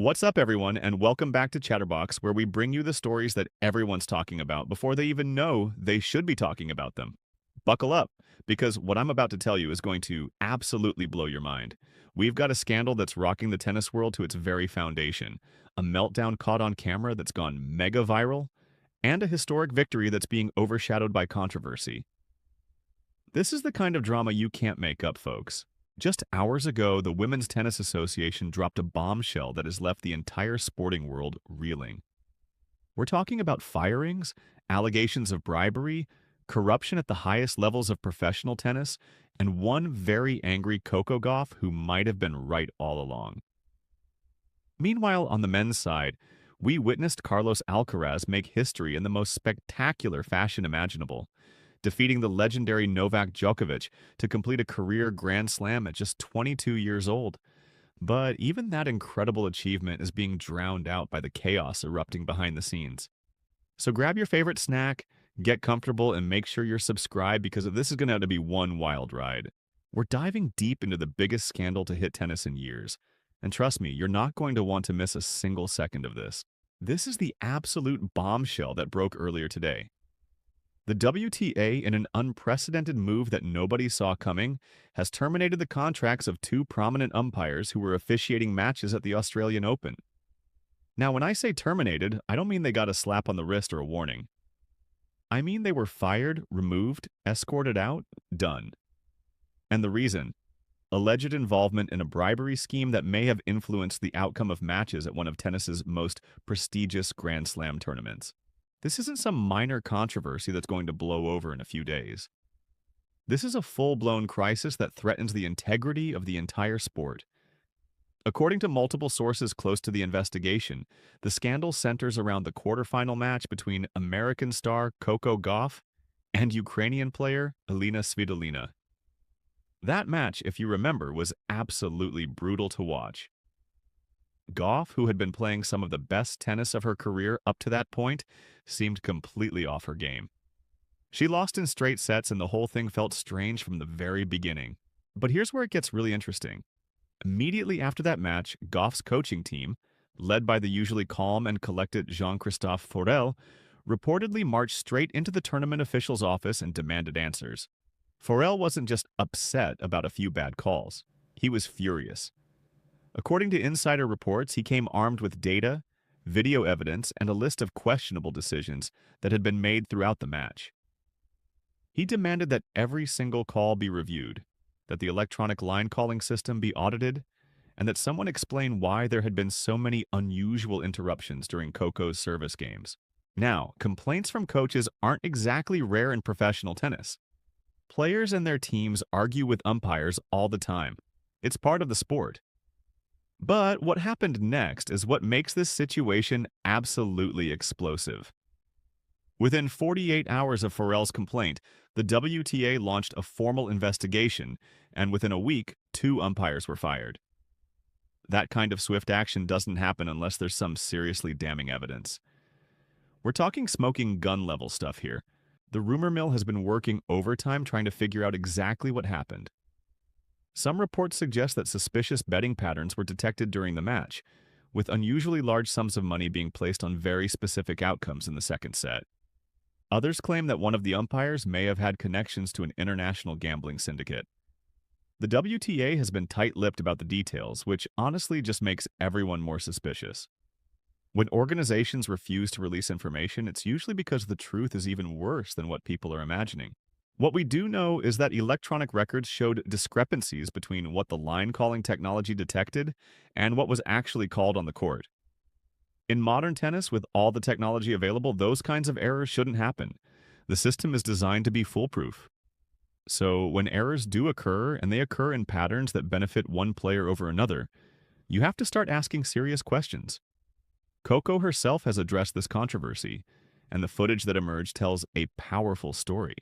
What's up, everyone, and welcome back to Chatterbox, where we bring you the stories that everyone's talking about before they even know they should be talking about them. Buckle up, because what I'm about to tell you is going to absolutely blow your mind. We've got a scandal that's rocking the tennis world to its very foundation, a meltdown caught on camera that's gone mega viral, and a historic victory that's being overshadowed by controversy. This is the kind of drama you can't make up, folks. Just hours ago, the Women's Tennis Association dropped a bombshell that has left the entire sporting world reeling. We're talking about firings, allegations of bribery, corruption at the highest levels of professional tennis, and one very angry Coco Gauff who might have been right all along. Meanwhile, on the men's side, we witnessed Carlos Alcaraz make history in the most spectacular fashion imaginable, defeating the legendary Novak Djokovic to complete a career Grand Slam at just 22 years old. But even that incredible achievement is being drowned out by the chaos erupting behind the scenes. So grab your favorite snack, get comfortable, and make sure you're subscribed because this is going to have to be one wild ride. We're diving deep into the biggest scandal to hit tennis in years. And trust me, you're not going to want to miss a single second of this. This is the absolute bombshell that broke earlier today. The WTA, in an unprecedented move that nobody saw coming, has terminated the contracts of two prominent umpires who were officiating matches at the Australian Open. Now, when I say terminated, I don't mean they got a slap on the wrist or a warning. I mean they were fired, removed, escorted out, done. And the reason? Alleged involvement in a bribery scheme that may have influenced the outcome of matches at one of tennis's most prestigious Grand Slam tournaments. This isn't some minor controversy that's going to blow over in a few days. This is a full-blown crisis that threatens the integrity of the entire sport. According to multiple sources close to the investigation, the scandal centers around the quarterfinal match between American star Coco Gauff and Ukrainian player Elina Svitolina. That match, if you remember, was absolutely brutal to watch. Gauff, who had been playing some of the best tennis of her career up to that point, seemed completely off her game. She lost in straight sets and the whole thing felt strange from the very beginning. But here's where it gets really interesting. Immediately after that match, Gauff's coaching team, led by the usually calm and collected Jean-Christophe Forel, reportedly marched straight into the tournament official's office and demanded answers. Forel wasn't just upset about a few bad calls. He was furious. According to insider reports, he came armed with data, video evidence, and a list of questionable decisions that had been made throughout the match. He demanded that every single call be reviewed, that the electronic line calling system be audited, and that someone explain why there had been so many unusual interruptions during Coco's service games. Now, complaints from coaches aren't exactly rare in professional tennis. Players and their teams argue with umpires all the time. It's part of the sport. But what happened next is what makes this situation absolutely explosive. Within 48 hours of Forel's complaint, the WTA launched a formal investigation, and within a week, 2 umpires were fired. That kind of swift action doesn't happen unless there's some seriously damning evidence. We're talking smoking gun level stuff here. The rumor mill has been working overtime trying to figure out exactly what happened. Some reports suggest that suspicious betting patterns were detected during the match, with unusually large sums of money being placed on very specific outcomes in the second set. Others claim that one of the umpires may have had connections to an international gambling syndicate. The WTA has been tight-lipped about the details, which honestly just makes everyone more suspicious. When organizations refuse to release information, it's usually because the truth is even worse than what people are imagining. What we do know is that electronic records showed discrepancies between what the line calling technology detected and what was actually called on the court. In modern tennis, with all the technology available, those kinds of errors shouldn't happen. The system is designed to be foolproof. So when errors do occur, and they occur in patterns that benefit one player over another, you have to start asking serious questions. Coco herself has addressed this controversy, and the footage that emerged tells a powerful story.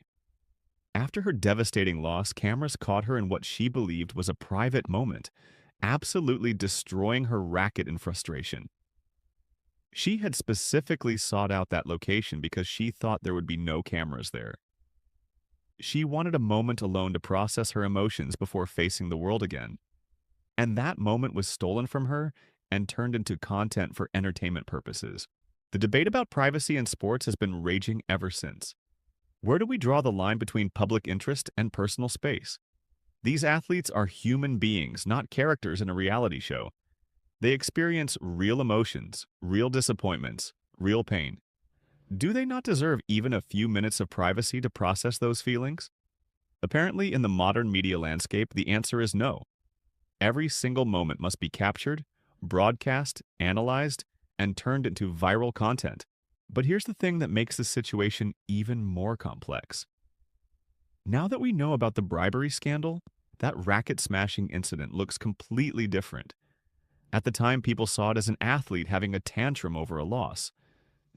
After her devastating loss, cameras caught her in what she believed was a private moment, absolutely destroying her racket in frustration. She had specifically sought out that location because she thought there would be no cameras there. She wanted a moment alone to process her emotions before facing the world again. And that moment was stolen from her and turned into content for entertainment purposes. The debate about privacy in sports has been raging ever since. Where do we draw the line between public interest and personal space? These athletes are human beings, not characters in a reality show. They experience real emotions, real disappointments, real pain. Do they not deserve even a few minutes of privacy to process those feelings? Apparently, in the modern media landscape, the answer is no. Every single moment must be captured, broadcast, analyzed, and turned into viral content. But here's the thing that makes this situation even more complex. Now that we know about the bribery scandal, that racket-smashing incident looks completely different. At the time, people saw it as an athlete having a tantrum over a loss.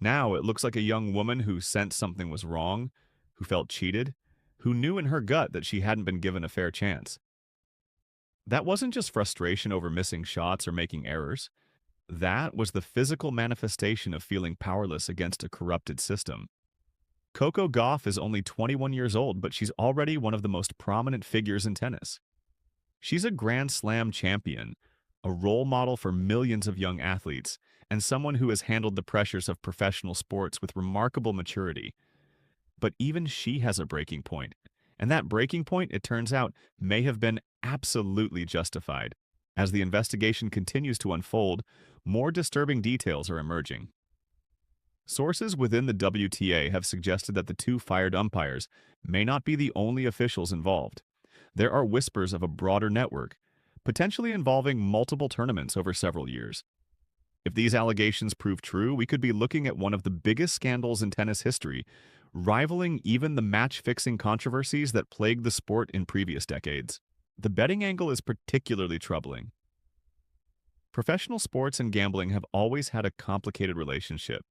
Now, it looks like a young woman who sensed something was wrong, who felt cheated, who knew in her gut that she hadn't been given a fair chance. That wasn't just frustration over missing shots or making errors. That was the physical manifestation of feeling powerless against a corrupted system. Coco Gauff is only 21 years old, but she's already one of the most prominent figures in tennis. She's a Grand Slam champion, a role model for millions of young athletes, and someone who has handled the pressures of professional sports with remarkable maturity. But even she has a breaking point, and that breaking point, it turns out, may have been absolutely justified. As the investigation continues to unfold, more disturbing details are emerging. Sources within the WTA have suggested that the two fired umpires may not be the only officials involved. There are whispers of a broader network, potentially involving multiple tournaments over several years. If these allegations prove true, we could be looking at one of the biggest scandals in tennis history, rivaling even the match-fixing controversies that plagued the sport in previous decades. The betting angle is particularly troubling. Professional sports and gambling have always had a complicated relationship.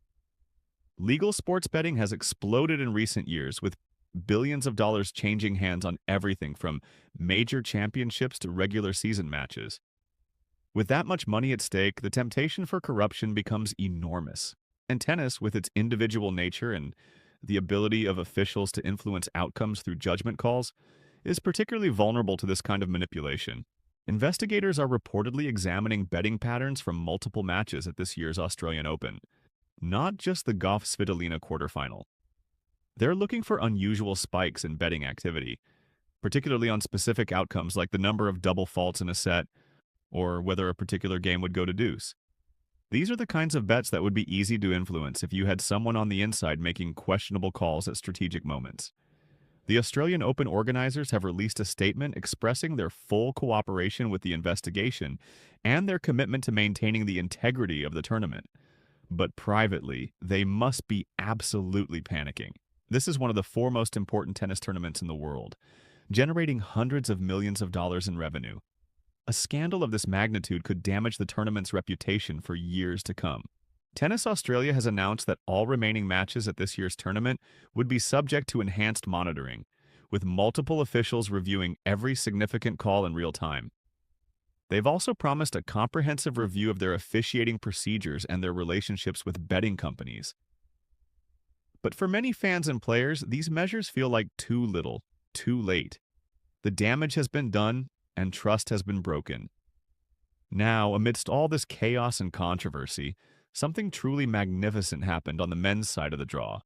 Legal sports betting has exploded in recent years, with billions of dollars changing hands on everything from major championships to regular season matches. With that much money at stake, the temptation for corruption becomes enormous. And tennis, with its individual nature and the ability of officials to influence outcomes through judgment calls, is particularly vulnerable to this kind of manipulation. Investigators are reportedly examining betting patterns from multiple matches at this year's Australian Open, not just the Gauff-Svitolina quarterfinal. They're looking for unusual spikes in betting activity, particularly on specific outcomes like the number of double faults in a set or whether a particular game would go to deuce. These are the kinds of bets that would be easy to influence if you had someone on the inside making questionable calls at strategic moments. The Australian Open organizers have released a statement expressing their full cooperation with the investigation and their commitment to maintaining the integrity of the tournament. But privately, they must be absolutely panicking. This is one of the four most important tennis tournaments in the world, generating hundreds of millions of dollars in revenue. A scandal of this magnitude could damage the tournament's reputation for years to come. Tennis Australia has announced that all remaining matches at this year's tournament would be subject to enhanced monitoring, with multiple officials reviewing every significant call in real time. They've also promised a comprehensive review of their officiating procedures and their relationships with betting companies. But for many fans and players, these measures feel like too little, too late. The damage has been done, and trust has been broken. Now, amidst all this chaos and controversy, something truly magnificent happened on the men's side of the draw.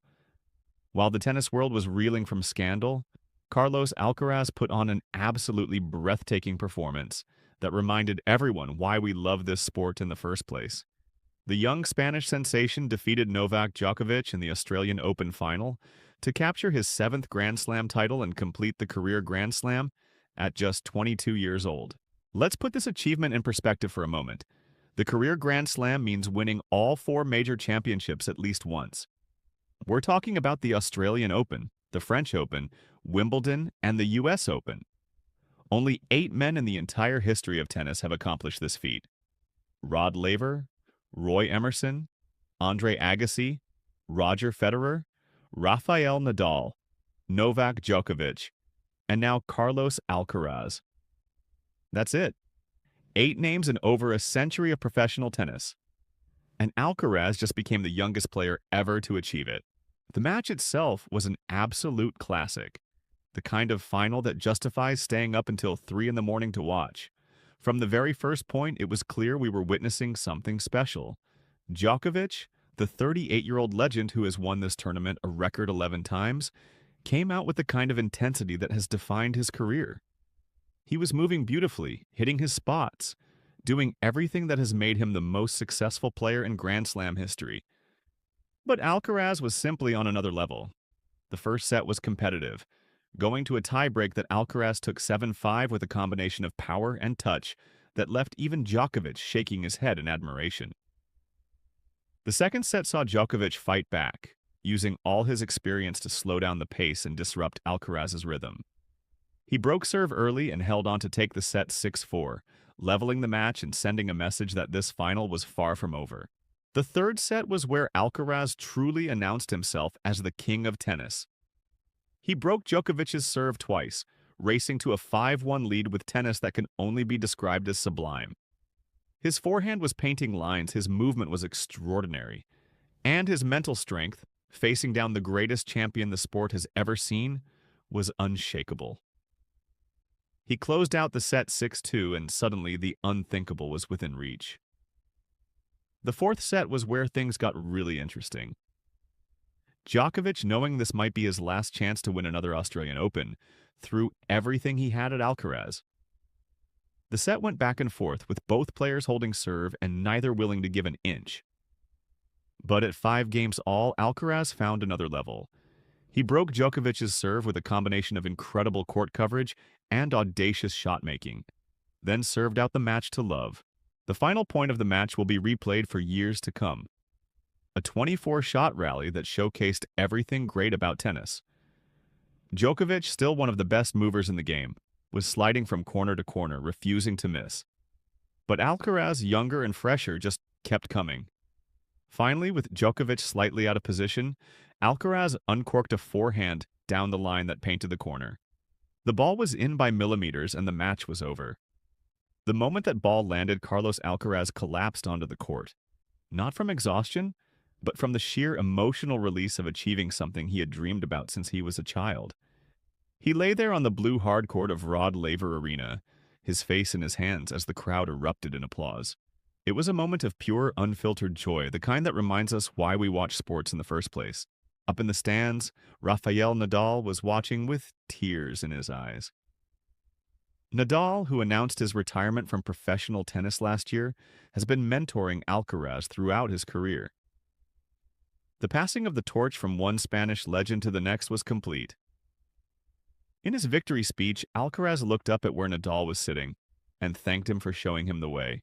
While the tennis world was reeling from scandal, Carlos Alcaraz put on an absolutely breathtaking performance that reminded everyone why we love this sport in the first place. The young Spanish sensation defeated Novak Djokovic in the Australian Open final to capture his 7th Grand Slam title and complete the career Grand Slam at just 22 years old. Let's put this achievement in perspective for a moment. The career Grand Slam means winning all 4 major championships at least once. We're talking about the Australian Open, the French Open, Wimbledon, and the US Open. Only 8 men in the entire history of tennis have accomplished this feat. Rod Laver, Roy Emerson, Andre Agassi, Roger Federer, Rafael Nadal, Novak Djokovic, and now Carlos Alcaraz. That's it. 8 names in over a century of professional tennis. And Alcaraz just became the youngest player ever to achieve it. The match itself was an absolute classic, the kind of final that justifies staying up until 3 in the morning to watch. From the very first point, it was clear we were witnessing something special. Djokovic, the 38-year-old legend who has won this tournament a record 11 times, came out with the kind of intensity that has defined his career. He was moving beautifully, hitting his spots, doing everything that has made him the most successful player in Grand Slam history. But Alcaraz was simply on another level. The first set was competitive, going to a tiebreak that Alcaraz took 7-5 with a combination of power and touch that left even Djokovic shaking his head in admiration. The second set saw Djokovic fight back, using all his experience to slow down the pace and disrupt Alcaraz's rhythm. He broke serve early and held on to take the set 6-4, leveling the match and sending a message that this final was far from over. The third set was where Alcaraz truly announced himself as the king of tennis. He broke Djokovic's serve twice, racing to a 5-1 lead with tennis that can only be described as sublime. His forehand was painting lines, his movement was extraordinary, and his mental strength, facing down the greatest champion the sport has ever seen, was unshakable. He closed out the set 6-2, and suddenly the unthinkable was within reach. The fourth set was where things got really interesting. Djokovic, knowing this might be his last chance to win another Australian Open, threw everything he had at Alcaraz. The set went back and forth, with both players holding serve and neither willing to give an inch. But at 5 games all, Alcaraz found another level. He broke Djokovic's serve with a combination of incredible court coverage and audacious shot-making, then served out the match to love. The final point of the match will be replayed for years to come. A 24-shot rally that showcased everything great about tennis. Djokovic, still one of the best movers in the game, was sliding from corner to corner, refusing to miss. But Alcaraz, younger and fresher, just kept coming. Finally, with Djokovic slightly out of position, Alcaraz uncorked a forehand down the line that painted the corner. The ball was in by millimeters and the match was over. The moment that ball landed, Carlos Alcaraz collapsed onto the court. Not from exhaustion, but from the sheer emotional release of achieving something he had dreamed about since he was a child. He lay there on the blue hardcourt of Rod Laver Arena, his face in his hands as the crowd erupted in applause. It was a moment of pure, unfiltered joy, the kind that reminds us why we watch sports in the first place. Up in the stands, Rafael Nadal was watching with tears in his eyes. Nadal, who announced his retirement from professional tennis last year, has been mentoring Alcaraz throughout his career. The passing of the torch from one Spanish legend to the next was complete. In his victory speech, Alcaraz looked up at where Nadal was sitting and thanked him for showing him the way.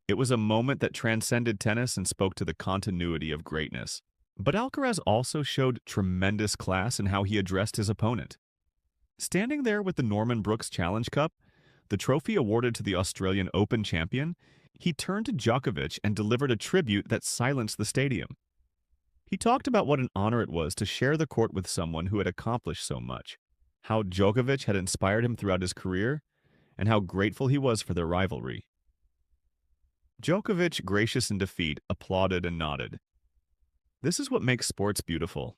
It was a moment that transcended tennis and spoke to the continuity of greatness. But Alcaraz also showed tremendous class in how he addressed his opponent. Standing there with the Norman Brooks Challenge Cup, the trophy awarded to the Australian Open champion, he turned to Djokovic and delivered a tribute that silenced the stadium. He talked about what an honor it was to share the court with someone who had accomplished so much, how Djokovic had inspired him throughout his career, and how grateful he was for their rivalry. Djokovic, gracious in defeat, applauded and nodded. This is what makes sports beautiful.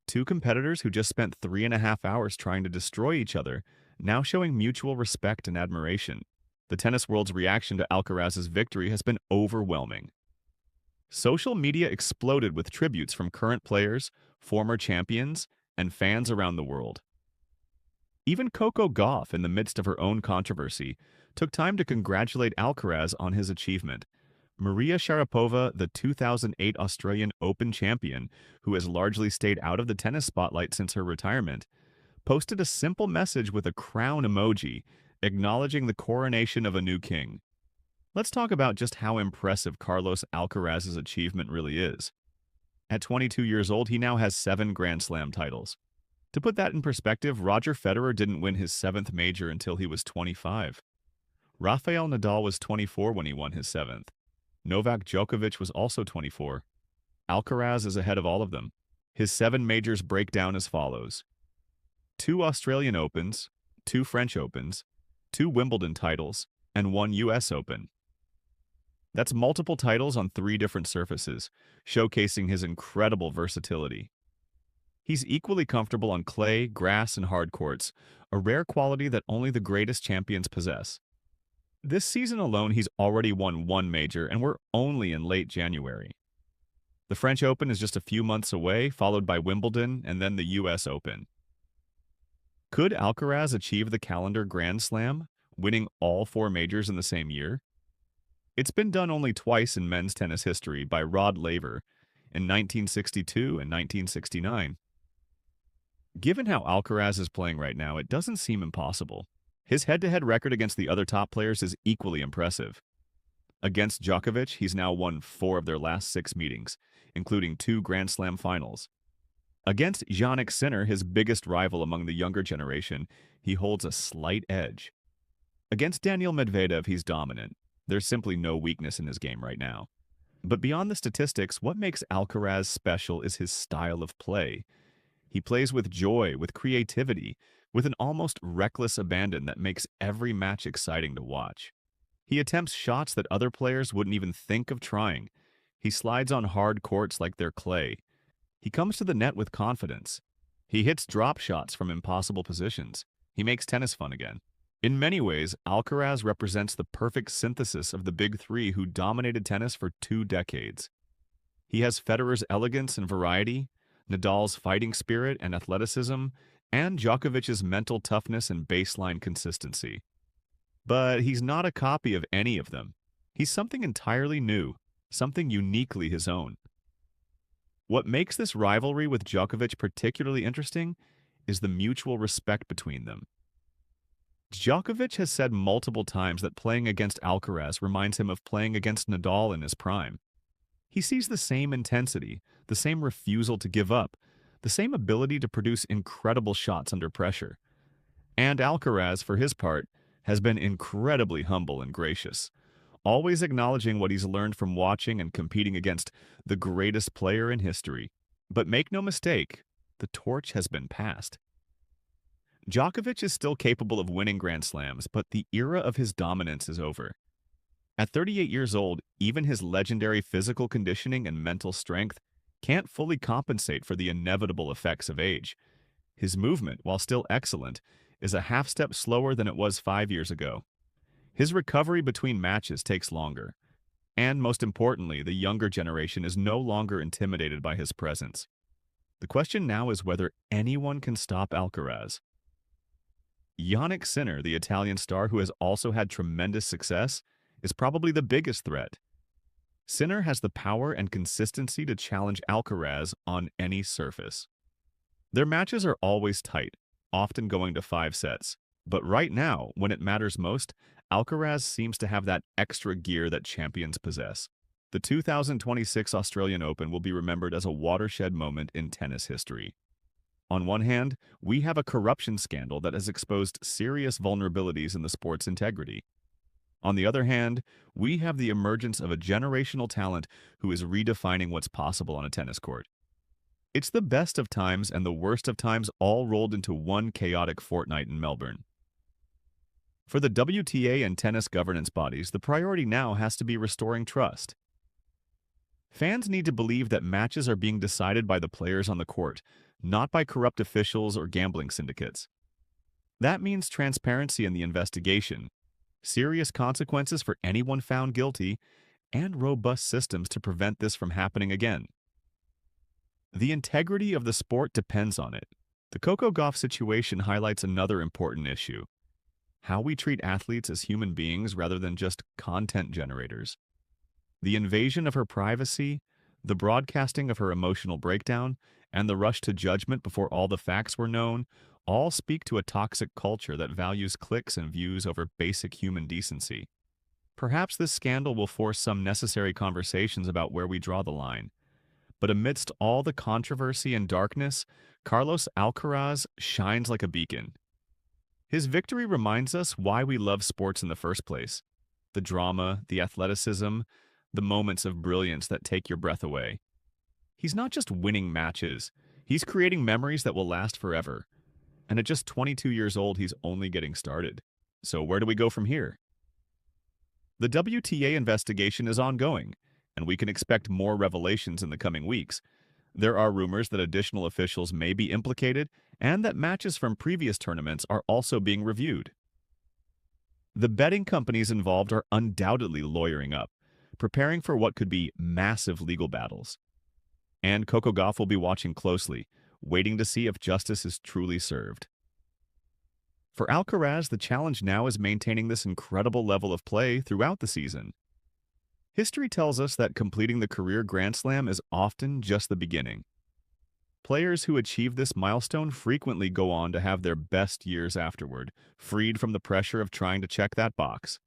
Two competitors who just spent 3.5 hours trying to destroy each other, now showing mutual respect and admiration. The tennis world's reaction to Alcaraz's victory has been overwhelming. Social media exploded with tributes from current players, former champions, and fans around the world. Even Coco Gauff, in the midst of her own controversy, took time to congratulate Alcaraz on his achievement. Maria Sharapova, the 2008 Australian Open champion, who has largely stayed out of the tennis spotlight since her retirement, posted a simple message with a crown emoji, acknowledging the coronation of a new king. Let's talk about just how impressive Carlos Alcaraz's achievement really is. At 22 years old, he now has 7 Grand Slam titles. To put that in perspective, Roger Federer didn't win his 7th major until he was 25. Rafael Nadal was 24 when he won his 7th. Novak Djokovic was also 24. Alcaraz is ahead of all of them. His 7 majors break down as follows: 2 Australian Opens, 2 French Opens, 2 Wimbledon titles, and 1 US Open. That's multiple titles on 3 different surfaces, showcasing his incredible versatility. He's equally comfortable on clay, grass, and hard courts, a rare quality that only the greatest champions possess. This season alone, he's already won one major, and we're only in late January. The French Open is just a few months away, followed by Wimbledon and then the US Open. Could Alcaraz achieve the calendar Grand Slam, winning all four majors in the same year? It's been done only twice in men's tennis history by Rod Laver in 1962 and 1969. Given how Alcaraz is playing right now, it doesn't seem impossible. His head-to-head record against the other top players is equally impressive. Against Djokovic, he's now won 4 of their last 6 meetings, including 2 Grand Slam finals. Against Jannik Sinner, his biggest rival among the younger generation, he holds a slight edge. Against Daniil Medvedev, he's dominant. There's simply no weakness in his game right now. But beyond the statistics, what makes Alcaraz special is his style of play. He plays with joy, with creativity, with an almost reckless abandon that makes every match exciting to watch. He attempts shots that other players wouldn't even think of trying. He slides on hard courts like they're clay. He comes to the net with confidence. He hits drop shots from impossible positions. He makes tennis fun again. In many ways, Alcaraz represents the perfect synthesis of the big three who dominated tennis for 2 decades. He has Federer's elegance and variety, Nadal's fighting spirit and athleticism, and Djokovic's mental toughness and baseline consistency. But he's not a copy of any of them. He's something entirely new, something uniquely his own. What makes this rivalry with Djokovic particularly interesting is the mutual respect between them. Djokovic has said multiple times that playing against Alcaraz reminds him of playing against Nadal in his prime. He sees the same intensity, the same refusal to give up, the same ability to produce incredible shots under pressure. And Alcaraz, for his part, has been incredibly humble and gracious, always acknowledging what he's learned from watching and competing against the greatest player in history. But make no mistake, the torch has been passed. Djokovic is still capable of winning Grand Slams, but the era of his dominance is over. At 38 years old, even his legendary physical conditioning and mental strength can't fully compensate for the inevitable effects of age. His movement, while still excellent, is a half step slower than it was 5 years ago. His recovery between matches takes longer. And most importantly, the younger generation is no longer intimidated by his presence. The question now is whether anyone can stop Alcaraz. Jannik Sinner, the Italian star who has also had tremendous success, is probably the biggest threat. Sinner has the power and consistency to challenge Alcaraz on any surface. Their matches are always tight, often going to 5 sets. But right now, when it matters most, Alcaraz seems to have that extra gear that champions possess. The 2026 Australian Open will be remembered as a watershed moment in tennis history. On one hand, we have a corruption scandal that has exposed serious vulnerabilities in the sport's integrity. On the other hand, we have the emergence of a generational talent who is redefining what's possible on a tennis court. It's the best of times and the worst of times all rolled into one chaotic fortnight in Melbourne. For the WTA and tennis governance bodies, the priority now has to be restoring trust. Fans need to believe that matches are being decided by the players on the court, not by corrupt officials or gambling syndicates. That means transparency in the investigation, serious consequences for anyone found guilty, and robust systems to prevent this from happening again. The integrity of the sport depends on it. The Coco Gauff situation highlights another important issue: how we treat athletes as human beings rather than just content generators. The invasion of her privacy, the broadcasting of her emotional breakdown, and the rush to judgment before all the facts were known all speak to a toxic culture that values clicks and views over basic human decency. Perhaps this scandal will force some necessary conversations about where we draw the line. But amidst all the controversy and darkness, Carlos Alcaraz shines like a beacon. His victory reminds us why we love sports in the first place: the drama, the athleticism, the moments of brilliance that take your breath away. He's not just winning matches, he's creating memories that will last forever. And at just 22 years old, he's only getting started. So where do we go from here? The WTA investigation is ongoing, and we can expect more revelations in the coming weeks. There are rumors that additional officials may be implicated and that matches from previous tournaments are also being reviewed. The betting companies involved are undoubtedly lawyering up, preparing for what could be massive legal battles. And Coco Gauff will be watching closely, waiting to see if justice is truly served. For Alcaraz, the challenge now is maintaining this incredible level of play throughout the season. History tells us that completing the career Grand Slam is often just the beginning. Players who achieve this milestone frequently go on to have their best years afterward, freed from the pressure of trying to check that box.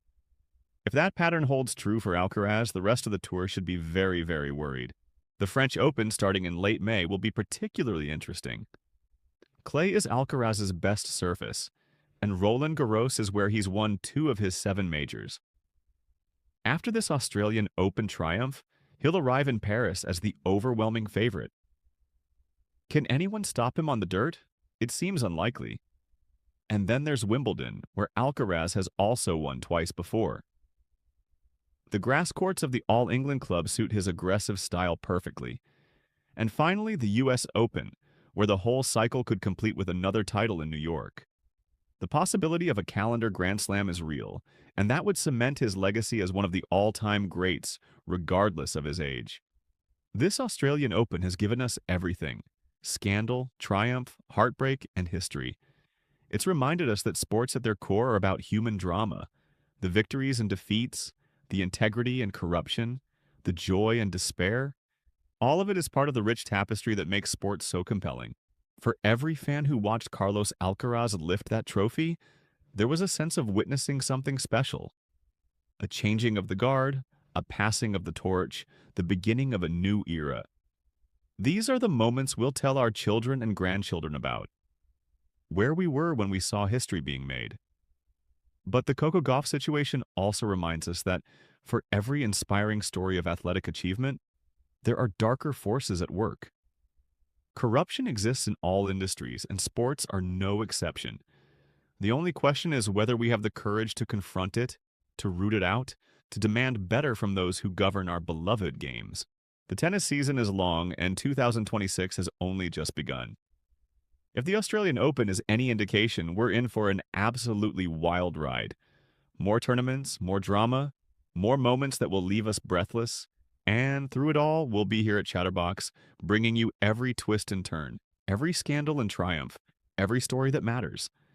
If that pattern holds true for Alcaraz, the rest of the tour should be very, very worried. The French Open, starting in late May, will be particularly interesting. Clay is Alcaraz's best surface, and Roland Garros is where he's won 2 of his 7 majors. After this Australian Open triumph, he'll arrive in Paris as the overwhelming favorite. Can anyone stop him on the dirt? It seems unlikely. And then there's Wimbledon, where Alcaraz has also won twice before. The grass courts of the All England Club suit his aggressive style perfectly. And finally, the US Open, where the whole cycle could complete with another title in New York. The possibility of a calendar Grand Slam is real, and that would cement his legacy as one of the all-time greats, regardless of his age. This Australian Open has given us everything: scandal, triumph, heartbreak, and history. It's reminded us that sports at their core are about human drama, the victories and defeats, the integrity and corruption, the joy and despair. All of it is part of the rich tapestry that makes sports so compelling. For every fan who watched Carlos Alcaraz lift that trophy, there was a sense of witnessing something special. A changing of the guard, a passing of the torch, the beginning of a new era. These are the moments we'll tell our children and grandchildren about. Where we were when we saw history being made. But the Coco Gauff situation also reminds us that for every inspiring story of athletic achievement, there are darker forces at work. Corruption exists in all industries, and sports are no exception. The only question is whether we have the courage to confront it, to root it out, to demand better from those who govern our beloved games. The tennis season is long, and 2026 has only just begun. If the Australian Open is any indication, we're in for an absolutely wild ride. More tournaments, more drama, more moments that will leave us breathless. And through it all, we'll be here at Chatterbox, bringing you every twist and turn, every scandal and triumph, every story that matters.